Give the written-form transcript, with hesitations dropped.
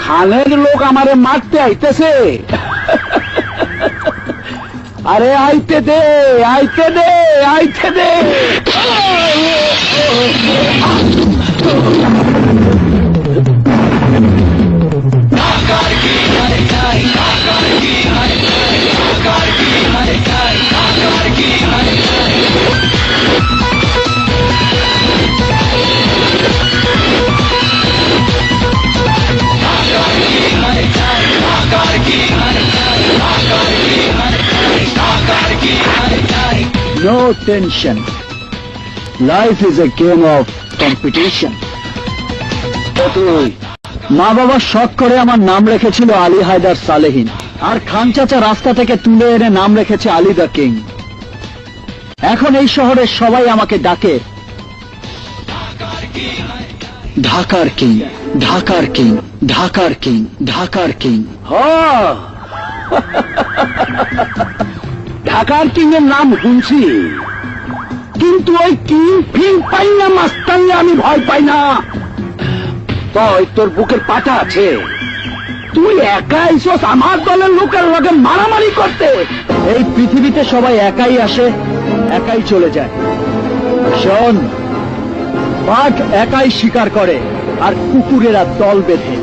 খানের লোক আমারে মারতে আইতেছে। আরে আইতে দে, আইতে দে, আইতে দে। No tension. Life is a game of competition. মা বাবা শখ করে আমার নাম রেখেছিল আলী হায়দার সালেহীন, আর খান চাচা রাস্তা থেকে তুলে এনে নাম রেখেছে আলী দ্য কিং। এখন এই শহরের সবাই আমাকে ডাকে ঢাকার কিং, ঢাকার কিং, ঢাকার কিং, ঢাকার কিং। ঢাকার কিং এর নাম শুনছি, কিন্তু ওই কিং ফিং পাই না মাস্তানলে আমি ভয় পাই না। তোর বুকের পাটা আছে, তুই একা আইসস আমার দলের লোকের লগে মারামারি করতে। এই পৃথিবীতে সবাই একাই আসে, একাই চলে যায়। শোন, বাঘ একাই শিকার করে আর কুকুরেরা দল বেঁধে।